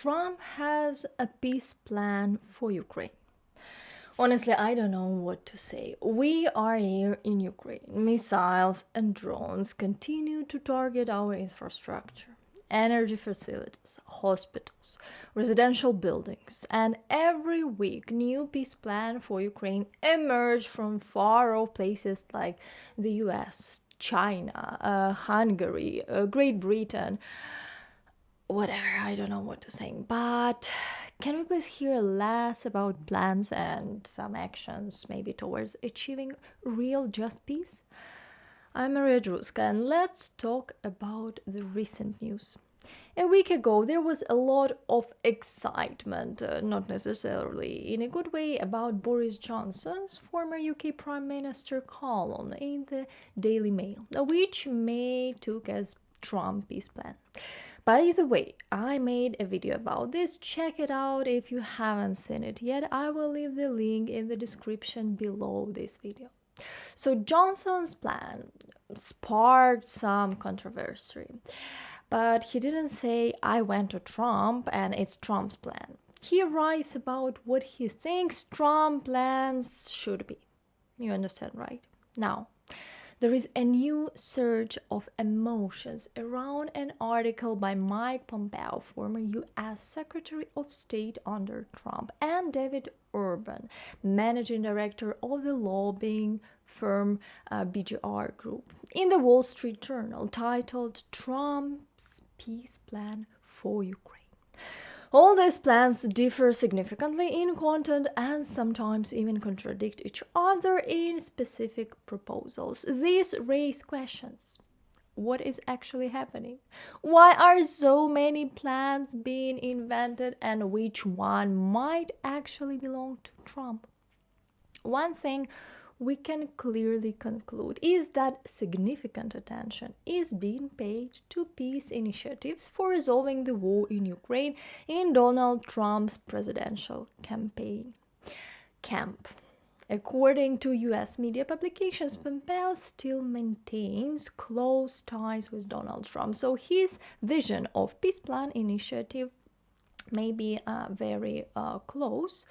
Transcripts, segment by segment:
Trump has a peace plan for Ukraine. Honestly, I don't know what to say. We are here in Ukraine. Missiles and drones continue to target our infrastructure, energy facilities, hospitals, residential buildings, and every week new peace plan for Ukraine emerge from far off places like the US, China, Hungary, Great Britain, whatever, I don't know what to say. But can we please hear less about plans and some actions, maybe towards achieving real just peace? I'm Maria Drutska, and let's talk about the recent news. A week ago, there was a lot of excitement, not necessarily in a good way, about Boris Johnson's former UK Prime Minister column in the Daily Mail, which May took as Trump peace plan. But either way, I made a video about this. Check it out if you haven't seen it yet. I will leave the link in the description below this video. So Johnson's plan sparked some controversy, but he didn't say I went to Trump and it's Trump's plan. He writes about what he thinks Trump plans should be. You understand, right? Now, there is a new surge of emotions around an article by Mike Pompeo, former US Secretary of State under Trump, and David Urban, managing director of the lobbying firm BGR Group, in the Wall Street Journal, titled Trump's Peace Plan for Ukraine. All these plans differ significantly in content and sometimes even contradict each other in specific proposals. These raise questions. What is actually happening? Why are so many plans being invented, and which one might actually belong to Trump? One thing we can clearly conclude is that significant attention is being paid to peace initiatives for resolving the war in Ukraine in Donald Trump's presidential campaign camp. According to US media publications, Pompeo still maintains close ties with Donald Trump, so his vision of peace plan initiative may be very close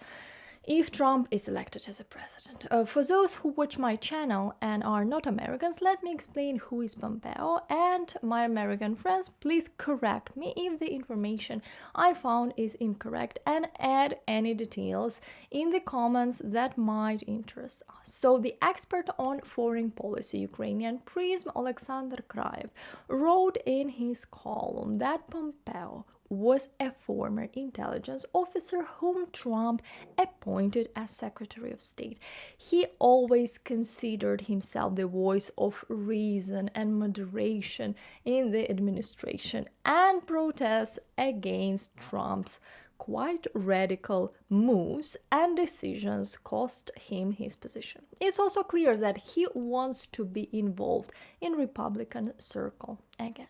if Trump is elected as a president. For those who watch my channel and are not Americans, let me explain who is Pompeo, and my American friends, please correct me if the information I found is incorrect and add any details in the comments that might interest us. So the expert on foreign policy, Ukrainian Prism, Alexander Kraev, wrote in his column that Pompeo was a former intelligence officer whom Trump appointed as Secretary of State. He always considered himself the voice of reason and moderation in the administration, and protests against Trump's quite radical moves and decisions cost him his position. It's also clear that he wants to be involved in Republican circle again.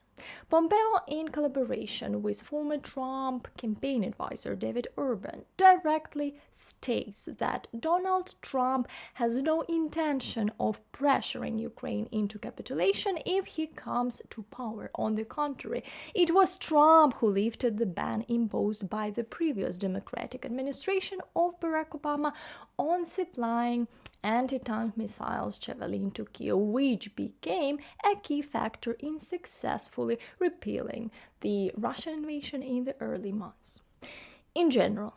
Pompeo, in collaboration with former Trump campaign advisor David Urban, directly states that Donald Trump has no intention of pressuring Ukraine into capitulation if he comes to power. On the contrary, it was Trump who lifted the ban imposed by the previous Democratic administration of Barack Obama on supplying anti-tank missiles Javelin to Kiev, which became a key factor in successfully repelling the Russian invasion in the early months. In general,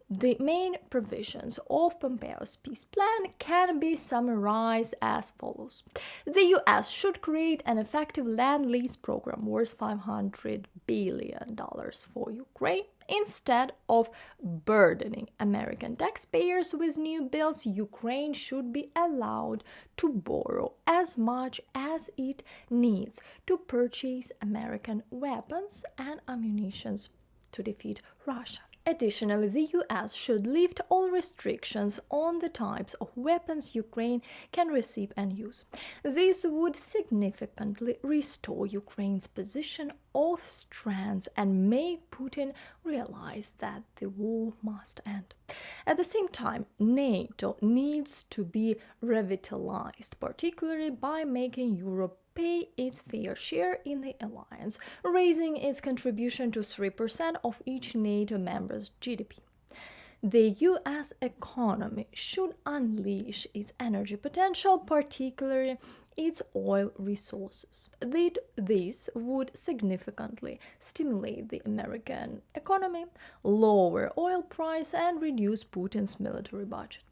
the main provisions of Pompeo's peace plan can be summarized as follows. The US should create an effective land lease program worth $500 billion for Ukraine. Instead of burdening American taxpayers with new bills, Ukraine should be allowed to borrow as much as it needs to purchase American weapons and ammunition to defeat Russia. Additionally, the US should lift all restrictions on the types of weapons Ukraine can receive and use. This would significantly restore Ukraine's position of strength and make Putin realize that the war must end. At the same time, NATO needs to be revitalized, particularly by making Europe pay its fair share in the alliance, raising its contribution to 3% of each NATO member's GDP. The US economy should unleash its energy potential, particularly its oil resources. This would significantly stimulate the American economy, lower oil price, and reduce Putin's military budget.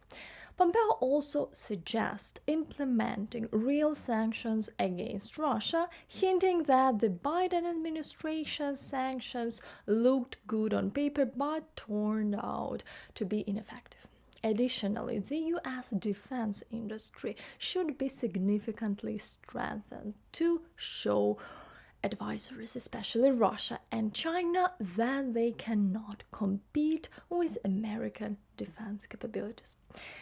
Pompeo also suggests implementing real sanctions against Russia, hinting that the Biden administration's sanctions looked good on paper but turned out to be ineffective. Additionally, the US defense industry should be significantly strengthened to show adversaries, especially Russia and China, that they cannot compete with American defense capabilities.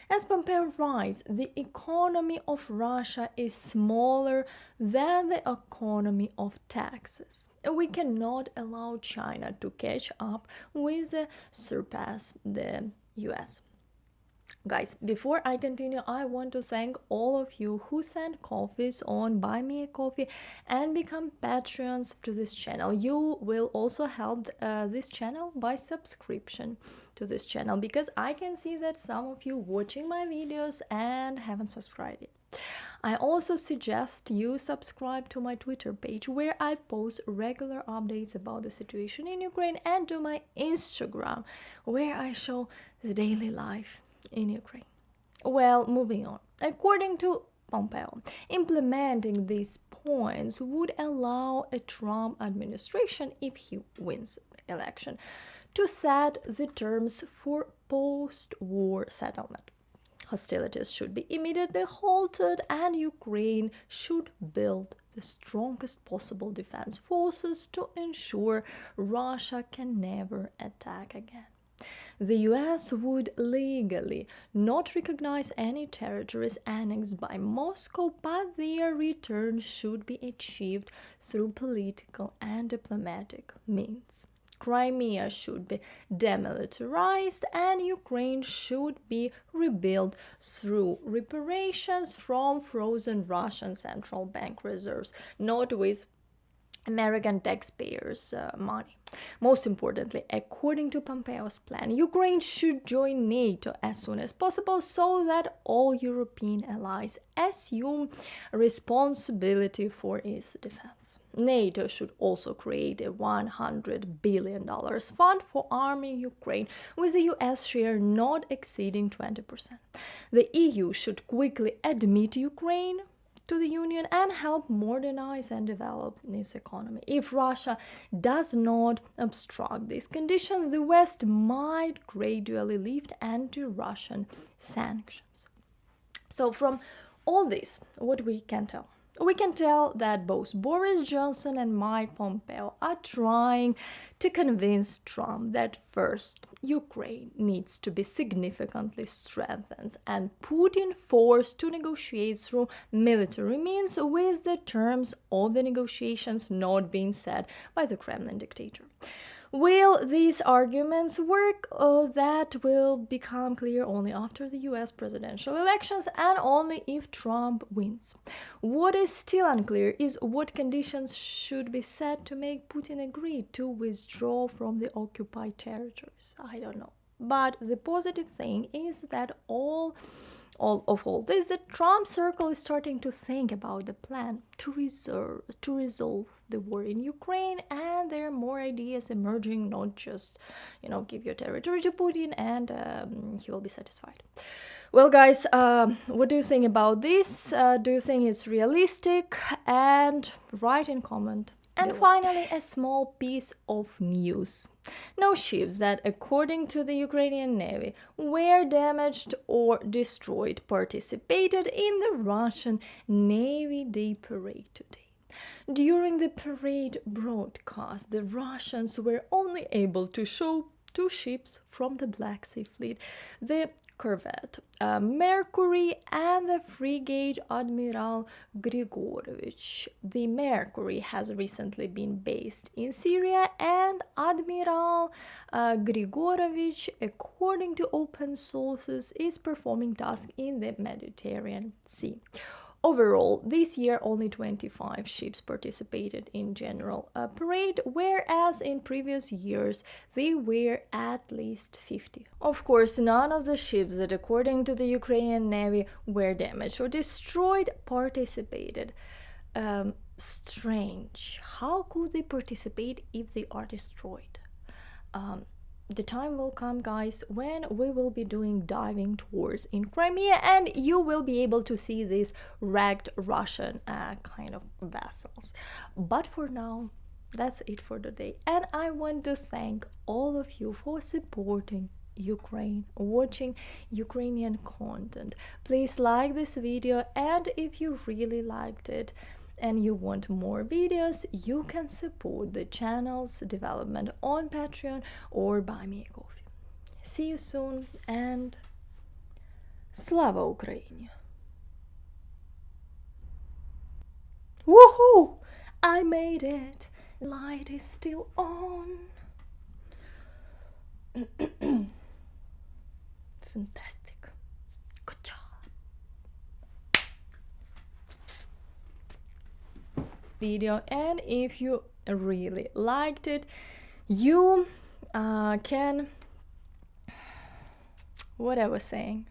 As Pompeo writes, the economy of Russia is smaller than the economy of Texas. We cannot allow China to catch up with surpass the US. Guys, before I continue, I want to thank all of you who send coffees on Buy Me a Coffee and become Patreons to this channel. You will also help this channel by subscription to this channel, because I can see that some of you watching my videos and haven't subscribed yet. I also suggest you subscribe to my Twitter page, where I post regular updates about the situation in Ukraine, and to my Instagram, where I show the daily life in Ukraine. Well, moving on. According to Pompeo, implementing these points would allow a Trump administration, if he wins the election, to set the terms for post-war settlement. Hostilities should be immediately halted, and Ukraine should build the strongest possible defense forces to ensure Russia can never attack again. The US would legally not recognize any territories annexed by Moscow, but their return should be achieved through political and diplomatic means. Crimea should be demilitarized, and Ukraine should be rebuilt through reparations from frozen Russian central bank reserves, not with American taxpayers' money. Most importantly, according to Pompeo's plan, Ukraine should join NATO as soon as possible, so that all European allies assume responsibility for its defense. NATO should also create a $100 billion fund for arming Ukraine, with the US share not exceeding 20%. The EU should quickly admit Ukraine to the Union and help modernize and develop its economy. If Russia does not obstruct these conditions, the West might gradually lift anti-Russian sanctions. So from all this, what we can tell? We can tell that both Boris Johnson and Mike Pompeo are trying to convince Trump that first, Ukraine needs to be significantly strengthened and Putin forced to negotiate through military means, with the terms of the negotiations not being set by the Kremlin dictator. Will these arguments work? That will become clear only after the US presidential elections, and only if Trump wins. What is still unclear is what conditions should be set to make Putin agree to withdraw from the occupied territories. I don't know. But the positive thing is that all this, the Trump circle is starting to think about the plan to resolve the war in Ukraine, and there are more ideas emerging, not just, give your territory to Putin and he will be satisfied. Well, guys, what do you think about this? Do you think it's realistic? And write in comment. And finally, a small piece of news. No ships that, according to the Ukrainian Navy, were damaged or destroyed participated in the Russian Navy Day parade today. During the parade broadcast, the Russians were only able to show two ships from the Black Sea Fleet, the corvette Mercury and the frigate Admiral Grigorovich. The Mercury has recently been based in Syria, and Admiral Grigorovich, according to open sources, is performing tasks in the Mediterranean Sea. Overall, this year only 25 ships participated in general parade, whereas in previous years they were at least 50. Of course, none of the ships that, according to the Ukrainian Navy, were damaged or destroyed participated. Strange. How could they participate if they are destroyed? The time will come, guys, when we will be doing diving tours in Crimea, and you will be able to see these wrecked Russian kind of vessels. But for now, that's it for today. And I want to thank all of you for supporting Ukraine, watching Ukrainian content. Please like this video, and if you really liked it and you want more videos, you can support the channel's development on Patreon or buy me a coffee. See you soon, and Slava Ukraini! Woohoo! I made it! Light is still on. Fantastic. Good job. Video, and if you really liked it, you can, what I was saying